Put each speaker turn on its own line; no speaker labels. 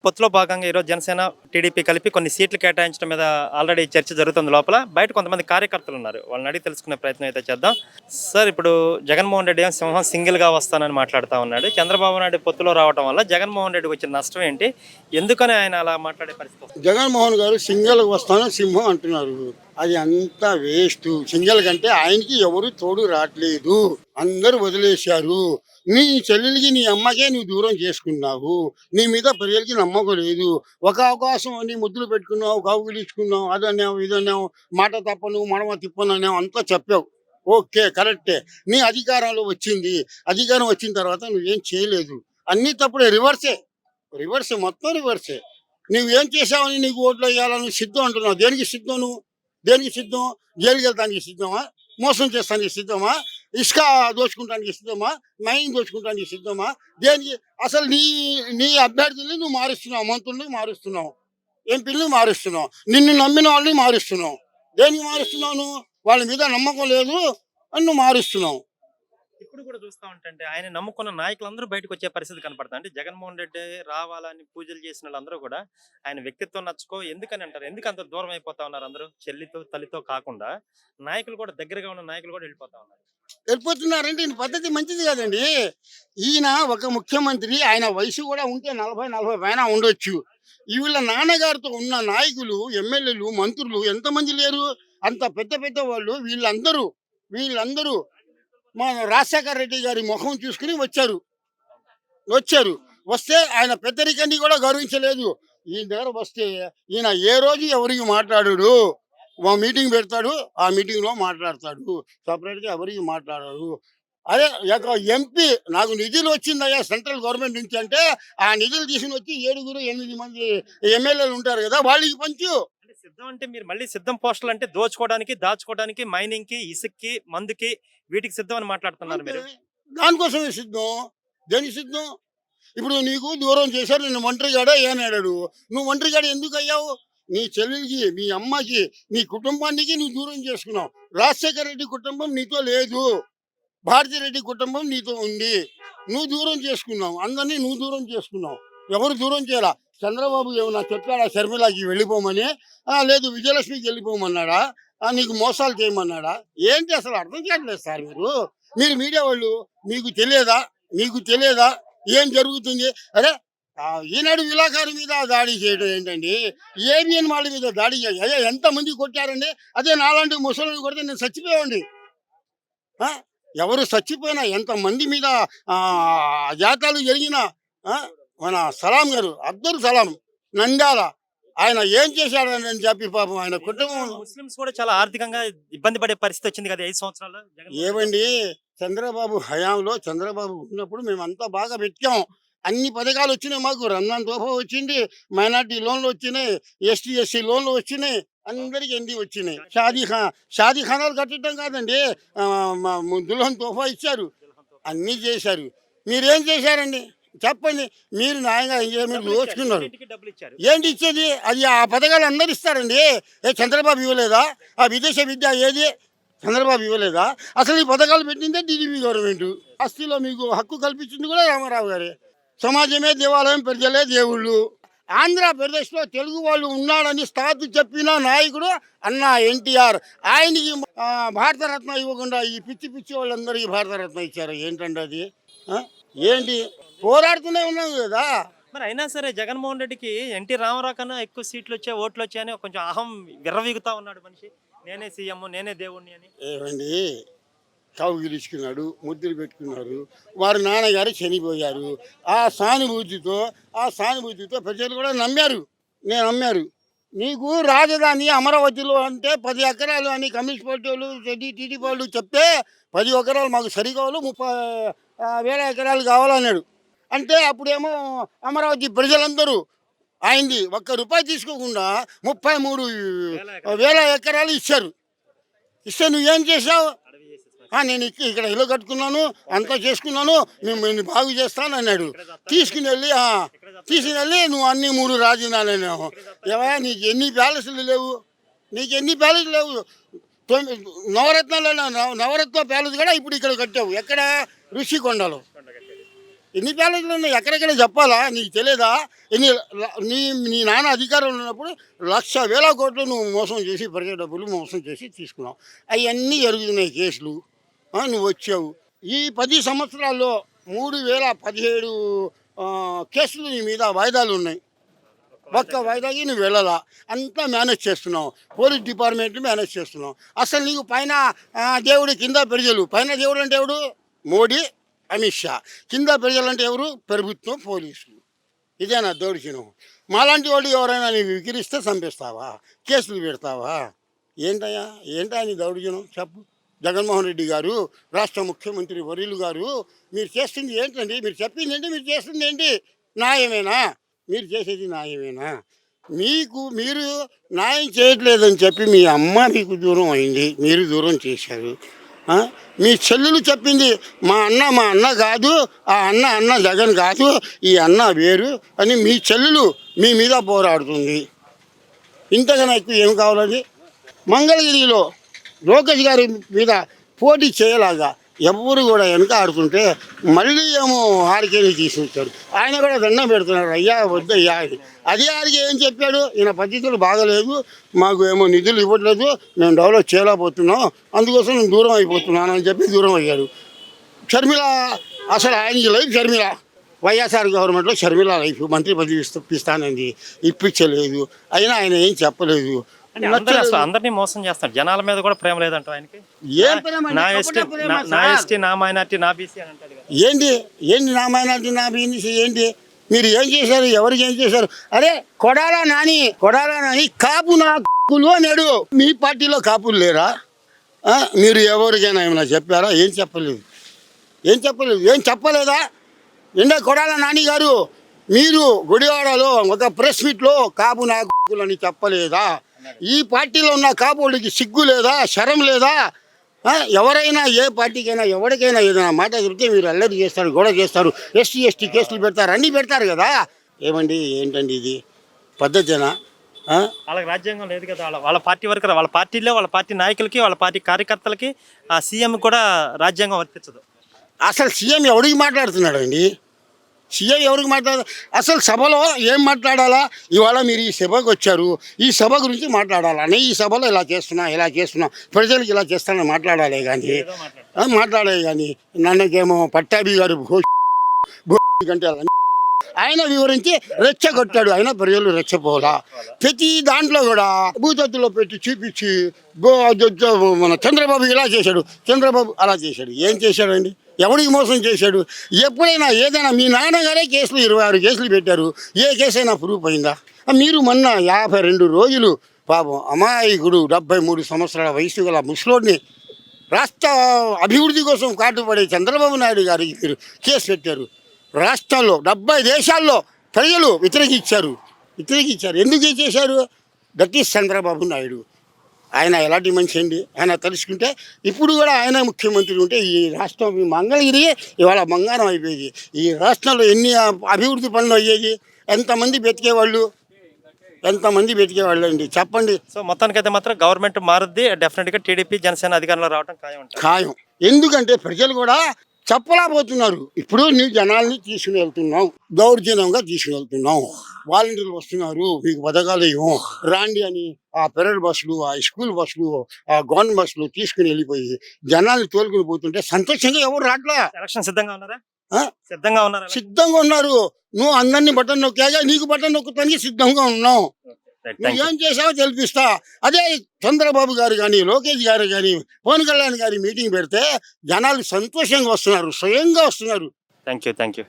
పొత్తులో భాగంగా ఈరోజు జనసేన, టీడీపీ కలిపి కొన్ని సీట్లు కేటాయించడం మీద ఆల్రెడీ చర్చ జరుగుతుంది లోపల. బయట కొంతమంది కార్యకర్తలున్నారు. వాళ్ళని అడిగి తెలుసుకునే ప్రయత్నం అయితే చేద్దాం. సార్, ఇప్పుడు జగన్మోహన్ రెడ్డి ఏమో సింహం సింగిల్‌గా వస్తానని మాట్లాడుతా ఉన్నాడు. చంద్రబాబు నాయుడు పొత్తులో రావటం వల్ల జగన్మోహన్ రెడ్డికి వచ్చిన నష్టం ఏంటి? ఎందుకని ఆయన అలా మాట్లాడే పరిస్థితి వస్తుంది?
జగన్మోహన్ గారు సింగల్ వస్తాను సింహం అంటున్నారు. అది అంతా వేస్ట్. సింగల్ కంటే ఆయనకి ఎవరు తోడు రావట్లేదు. అందరూ వదిలేశారు. నీ చెల్లెలికి నీ అమ్మకే నువ్వు దూరం చేసుకున్నావు. నీ మీద ప్రజలకి నమ్మకం లేదు. ఒక అవకాశం అని ముద్దులు పెట్టుకున్నావు, కౌగిలించుకున్నావు, అదన్నావు ఇదన్నావు, మాట తప్పను మడమ తిప్పను అన్నావు, అంతా చెప్పావు. ఓకే, కరెక్టే. నీ అధికారంలో వచ్చింది. అధికారం వచ్చిన తర్వాత నువ్వేం చేయలేదు. అన్ని తప్పుడే. రివర్సే, మొత్తం రివర్సే. నువ్వేం చేసావని నీకు ఓట్లు వేయాలని సిద్ధం అంటున్నావు. దేనికి సిద్ధం నువ్వు? దేనికి సిద్ధం? జైలుకి వెళ్తానికి సిద్ధమా? మోసం చేస్తానికి సిద్ధమా? ఇసుక దోచుకుంటానికి సిద్ధమా? మైన్ దోచుకుంటానికి సిద్ధమా? దేనికి? అసలు నీ నీ అభ్యర్థుల్ని నువ్వు మారుస్తున్నావు, మంత్రుల్ని మారుస్తున్నావు, ఎంపీలని మారుస్తున్నావు, నిన్ను నమ్మిన వాళ్ళని మారుస్తున్నావు. దేనికి మారుస్తున్నావు నువ్వు? వాళ్ళ మీద నమ్మకం లేదు అని నువ్వు మారుస్తున్నావు.
ఇప్పుడు కూడా చూస్తా ఉంటంటే ఆయన నమ్ముకున్న నాయకులందరూ బయటకు వచ్చే పరిస్థితి కనపడుతుంది. అంటే జగన్మోహన్ రెడ్డి రావాలని పూజలు చేసిన వాళ్ళందరూ కూడా ఆయన వ్యక్తిత్వం నచ్చుకో ఎందుకని అంటారు? ఎందుకు అంత దూరం అయిపోతా ఉన్నారు అందరూ? చెల్లితో తల్లితో కాకుండా నాయకులు కూడా, దగ్గరగా ఉన్న నాయకులు కూడా వెళ్ళిపోతా ఉన్నారు.
వెళ్ళిపోతున్నారంటే ఈ పద్ధతి మంచిది కాదండి. ఈయన ఒక ముఖ్యమంత్రి, ఆయన వయసు కూడా ఉంటే 40 పైన ఉండొచ్చు. వీళ్ళ నాన్నగారితో ఉన్న నాయకులు, ఎమ్మెల్యేలు, మంత్రులు ఎంతమంది లేరు? అంత పెద్ద పెద్ద వాళ్ళు. వీళ్ళందరూ మా రాజశేఖర రెడ్డి గారి ముఖం చూసుకుని వచ్చారు. వస్తే ఆయన పెద్దరికాన్ని కూడా గౌరవించలేదు. ఈయన దగ్గర వస్తే ఈయన ఏ రోజు ఎవరికి మాట్లాడాడు? మా మీటింగ్ పెడతాడు, ఆ మీటింగ్లో మాట్లాడతాడు. సపరేట్గా ఎవరికి మాట్లాడాడు. అదే ఎంపీ నాకు నిధులు వచ్చిందయ్యా సెంట్రల్ గవర్నమెంట్ నుంచి అంటే, ఆ నిధులు తీసుకుని వచ్చి 7, 8 మంది ఎమ్మెల్యేలు ఉంటారు కదా, వాళ్ళకి పంచు.
అంటే సిద్ధం అంటే మీరు మళ్ళీ సిద్ధం పోస్టులు అంటే దోచుకోవడానికి, దాచుకోవడానికి, మైనింగ్ కి, ఇసుక్కి, మందుకి, వీటికి సిద్ధం అని మాట్లాడుతున్నారు
అంతే.
మీరు.
దానికోసమే సిద్ధం. దేనికి సిద్ధం? ఇప్పుడు నీకు దూరం చేశారు, నిన్ను ఒంటరిగాడే ఏనాడాడు. నువ్వు ఒంటరిగాడు ఎందుకు అయ్యావు? నీ చెల్లెలికి, మీ అమ్మకి, నీ కుటుంబానికి నువ్వు దూరం చేసుకున్నావు. రాజశేఖర రెడ్డి కుటుంబం నీతో లేదు, భారతిరెడ్డి కుటుంబం నీతో ఉంది. నువ్వు దూరం చేసుకున్నావు, అందరినీ నువ్వు దూరం చేసుకున్నావు. ఎవరు దూరం చేయాల? చంద్రబాబు ఏమన్నా చెప్పాడా షర్మిలకి వెళ్ళిపోమని? లేదు, విజయలక్ష్మికి వెళ్ళిపోమన్నాడా? నీకు మోసాలు చేయమన్నాడా? ఏంటి అసలు అర్థం చేయట్లేదు సార్ మీరు మీడియా వాళ్ళు. మీకు తెలియదా ఏం జరుగుతుంది? అరే, ఈనాడు విలాకారి మీద దాడి చేయడం ఏంటండి? ఏబిఎన్ వాళ్ళ మీద దాడి చేయాలి. అదే ఎంతమంది కొట్టారండి? అదే నాలాంటి ముసలిని కొడితే నేను చచ్చిపోయామండి. ఆ? ఎవరు చచ్చిపోయినా, ఎంతమంది మీద జాతాలు జరిగినా, ఆ, మన సలాం గారు, అబ్దుల్ సలాం నంద్యాల, ఆయన ఏం చేశాడని చెప్పి పాపం ఆయన కుటుంబం.
ముస్లిమ్స్ కూడా చాలా ఆర్థికంగా ఇబ్బంది పడే పరిస్థితి వచ్చింది కదా 5 సంవత్సరాలు
ఏమండి, చంద్రబాబు హయాంలో చంద్రబాబు ఉన్నప్పుడు మేమంతా బాగా పెట్టాం. అన్ని పథకాలు వచ్చినాయి మాకు. రంజాన్ తోఫా వచ్చింది, మైనార్టీ లోన్లు వచ్చినాయి, ఎస్టీ లోన్లు వచ్చినాయి, అందరికి ఎన్ని వచ్చినాయి. షాదీ ఖానాలు కట్టడం కాదండి, దుల్హన్ తోఫా ఇచ్చారు, అన్నీ చేశారు. మీరేం చేశారండి చెప్పండి? మీరు న్యాయంగా మీరు దోచుకున్నారు.
డబ్బులు ఇచ్చారు.
ఏంటి ఇచ్చేది? అది ఆ పథకాలు అందరు ఇస్తారండి. చంద్రబాబు ఇవ్వలేదా? ఆ విదేశ విద్య ఏది? చంద్రబాబు ఇవ్వలేదా? అసలు ఈ పథకాలు పెట్టిందే టీడీపీ గవర్నమెంట్. ఆస్తిలో మీకు హక్కు కల్పించింది కూడా రామారావు గారే. సమాజమే దేవాలయం, ప్రజలే దేవుళ్ళు. ఆంధ్రప్రదేశ్లో తెలుగు వాళ్ళు ఉన్నాడని స్థాతు చెప్పిన నాయకుడు అన్న ఎన్టీఆర్. ఆయనకి భారతరత్న ఇవ్వకుండా ఈ పిచ్చి పిచ్చి వాళ్ళందరికీ భారతరత్న ఇచ్చారు. ఏంటండి అది? ఏంటి? పోరాడుతూనే ఉన్నాం కదా.
మరి అయినా సరే జగన్మోహన్ రెడ్డికి ఎన్టీ రామారావు కన్నా ఎక్కువ సీట్లు వచ్చాయి, ఓట్లు వచ్చాయని కొంచెం అహం విర్రవీగుతా ఉన్నాడు మనిషి. నేనే సీఎం, నేనే దేవుణ్ణి అని.
ఏమండి, కౌగిలించుకున్నాడు, ముద్దులు పెట్టుకున్నారు. వారి నాన్నగారు చనిపోయారు. ఆ సానుభూతితో ప్రజలు కూడా నమ్మారు. నీకు రాజధాని అమరావతిలో అంటే 10 ఎకరాలు అని కమ్యూనిస్ట్ పార్టీ వాళ్ళు, టీడీపీ వాళ్ళు చెప్తే 10 ఎకరాలు మాకు సరికావాలి, 30,000 ఎకరాలు కావాలన్నాడు. అంటే అప్పుడేమో అమరావతి ప్రజలందరూ ఆయనది ఒక్క రూపాయి తీసుకోకుండా 33,000 ఎకరాలు ఇచ్చారు. ఇస్తే నువ్వేం చేసావు?
అడవి చేసేసి
నేను ఇక్కడ ఇల్లు కట్టుకున్నాను, అంతా చేసుకున్నాను, మేము నిన్ను బాగు చేస్తాను అన్నాడు. తీసుకుని వెళ్ళి నువ్వు అన్ని 3 రాజధానులు అన్నావు. ఏమయ్యా, నీకు ఎన్ని ప్యాలెస్లు లేవు? నవరత్న ప్యాలెస్ కూడా ఇప్పుడు ఇక్కడ కట్టావు. ఎక్కడ? ఋషికొండలో. ఎన్ని ప్యాలెట్లు ఉన్నాయి ఎక్కడెక్కడ చెప్పాలా? నీకు తెలియదా? ఎన్ని నీ నాన్న అధికారంలో ఉన్నప్పుడు 1,00,000 కోట్లు నువ్వు మోసం చేసి ప్రజల డబ్బులు మోసం చేసి తీసుకున్నావు. అవన్నీ జరుగుతున్నాయి కేసులు. నువ్వు వచ్చావు ఈ 10 సంవత్సరాల్లో 3,017 కేసులు నీ మీద వాయిదాలు ఉన్నాయి. ఒక్క వాయిదాకి నువ్వు వెళ్ళాలా? అంతా మేనేజ్ చేస్తున్నావు. పోలీస్ డిపార్ట్మెంట్ మేనేజ్ చేస్తున్నావు. అసలు నీకు పైన దేవుడు, కింద ప్రజలు. పైన దేవుడు అంటే ఎవడు? మోడీ, అమిత్ షా. కింద ప్రజలంటే ఎవరు? ప్రభుత్వం, పోలీసులు. ఇదేనా దౌర్జన్యం? మాలాంటి వాడు ఎవరైనా నీవు వికిరిస్తే చంపేస్తావా? కేసులు పెడతావా? ఏంటా నీ దౌర్జన్యం చెప్పు. జగన్మోహన్ రెడ్డి గారు, రాష్ట్ర ముఖ్యమంత్రి వర్యులు గారు, మీరు చేస్తుంది ఏంటండి? మీరు చెప్పింది ఏంటి? మీరు చేస్తుంది ఏంటి? న్యాయమేనా? మీరు చేసేది న్యాయమేనా? మీరు న్యాయం చేయట్లేదని చెప్పి మీ అమ్మ మీకు దూరం అయింది, మీరు దూరం చేశారు. మీ చెల్లెలు చెప్పింది మా అన్న కాదు, ఆ అన్న జగన్ కాదు, ఈ అన్న వేరు అని మీ చెల్లెలు మీ మీద పోరాడుతుంది. ఇంతకన్నా ఎక్కువ ఏం కావాలండి? మంగళగిరిలో లోకేష్ గారి మీద పోటీ చేయలాగా ఎవరు కూడా వెనక ఆడుతుంటే మళ్ళీ ఏమో ఆరికేని తీసుకొచ్చాడు. ఆయన కూడా దండం పెడుతున్నాడు, అయ్యా వద్దయ్యా అని. అదే ఆరికి ఏం చెప్పాడు? ఈయన పద్ధతులు బాగలేదు, మాకు ఏమో నిధులు ఇవ్వట్లేదు, మేము డెవలప్ చేయలేకపోతున్నాం, అందుకోసం నేను దూరం అయిపోతున్నాను అని చెప్పి దూరం అయ్యాడు. షర్మిల అసలు ఆయనకి లైఫ్ షర్మిల. వైఎస్ఆర్ గవర్నమెంట్లో షర్మిల లైఫ్ మంత్రి పదవి ఇస్తానండి, ఇప్పించలేదు. అయినా ఆయన ఏం చెప్పలేదు.
అందరినీ మోసం చేస్తాడు. జనాల మీద కూడా ప్రేమ లేదంట ఆయనకి.
ఏం ప్రేమ?
నా ఎస్టీ, నా మైనార్టీ, నా బీసీ అని అంటాడు కదా.
ఏంటి నా మైనార్టీ, నా బీసీ ఏంటి? మీరు ఏం చేశారు? ఎవరికి ఏం చేశారు? అరే కొడాల నాని కాపు నాకులు అన్నాడు. మీ పార్టీలో కాపులు లేరా? మీరు ఎవరికైనా ఏమైనా చెప్పారా? ఏం చెప్పలేదా? కొడాల నాని గారు, మీరు గుడివాడలో ఒక ప్రెస్ మీట్లో కాపు నాకులు అని చెప్పలేదా? ఈ పార్టీలో ఉన్న కాపులకి సిగ్గు లేదా? శరం లేదా? ఎవరైనా ఏ పార్టీకైనా ఎవరికైనా ఏదైనా మాట దొరికితే మీరు అల్లరి చేస్తారు, గొడవ చేస్తారు, ఎస్టీ కేసులు పెడతారు, అన్నీ పెడతారు కదా. ఏంటండి ఇది పద్ధతేనా?
వాళ్ళకి రాజ్యాంగం లేదు కదా. వాళ్ళ పార్టీ వరకు, వాళ్ళ పార్టీలో వాళ్ళ పార్టీ నాయకులకి, వాళ్ళ పార్టీ కార్యకర్తలకి, ఆ సీఎం కూడా రాజ్యాంగం వర్తించదు.
అసలు సీఎం ఎవరికి మాట్లాడుతున్నాడు అండి? అసలు సభలో ఏం మాట్లాడాలా? ఇవాళ మీరు ఈ సభకు వచ్చారు, ఈ సభ గురించి మాట్లాడాలని, ఈ సభలో ఇలా చేస్తున్నా ప్రజలకు ఇలా చేస్తానని మాట్లాడాలి కానీ నన్నకేమో పట్టాభి గారు కంటే ఆయన వివరించి రెచ్చగొట్టాడు. ఆయన ప్రజలు రెచ్చపోలా. ప్రతి దాంట్లో కూడా భూతత్తులో పెట్టి చూపించి మన చంద్రబాబు ఇలా చేశాడు, చంద్రబాబు అలా చేశాడు. ఏం చేశాడండి? ఎవరికి మోసం చేశాడు? ఎప్పుడైనా ఏదైనా మీ నాన్నగారే కేసులు 26 కేసులు పెట్టారు. ఏ కేసైనా ప్రూఫ్ అయిందా? మీరు మొన్న 52 రోజులు పాపం అమాయకుడు 73 సంవత్సరాల వయసు గల ముసలోడిని రాష్ట్ర అభివృద్ధి కోసం కాటుపడే చంద్రబాబు నాయుడు గారికి మీరు కేసు పెట్టారు. రాష్ట్రంలో 70 దేశాల్లో ప్రజలు వ్యతిరేకించారు. ఎందుకు చేశారు? That is Chandrababu Naidu. ఆయన ఎలాంటి మనిషి అండి? ఆయన తెలుసుకుంటే ఇప్పుడు కూడా ఆయన ముఖ్యమంత్రి ఉంటే ఈ రాష్ట్రం మంగళగిరి ఇవాళ బంగారం అయిపోయేది. ఈ రాష్ట్రంలో ఎన్ని అభివృద్ధి పనులు అయ్యేది? ఎంతమంది బతికేవాళ్ళు అండి చెప్పండి.
సో మొత్తానికైతే మాత్రం గవర్నమెంట్ మారుద్ది, డెఫినెట్గా టీడీపీ జనసేన అధికారంలో రావడం ఖాయం.
ఎందుకంటే ప్రజలు కూడా చెప్పలేకపోతున్నారు. ఇప్పుడు నువ్వు జనాల్ని తీసుకుని వెళ్తున్నావు, దౌర్జన్యంగా తీసుకుని వెళ్తున్నావు. వాలంటీర్లు వస్తున్నారు, మీకు పథకాలు ఏమో రాండి అని ఆ పెరడ్ బస్సులు, ఆ స్కూల్ బస్సులు, ఆ గవర్నమెంట్ బస్సులు తీసుకుని వెళ్ళిపోయి జనాల్ని తోలుకుని పోతుంటే సంతోషంగా ఎవరు రాట్లా.
ఎలక్షన్ సిద్ధంగా
ఉన్నారు. నువ్వు అందరినీ బటన్ నొక్కాగా నీకు బటన్ నొక్కుతానికి సిద్ధంగా ఉన్నావు. నువ్వు ఏం చేసావో తెలిపిస్తా. అదే చంద్రబాబు గారు కానీ, లోకేష్ గారు కానీ, పవన్ కళ్యాణ్ గారి మీటింగ్ పెడితే జనాలు సంతోషంగా వస్తున్నారు, స్వయంగా వస్తున్నారు.
Thank you.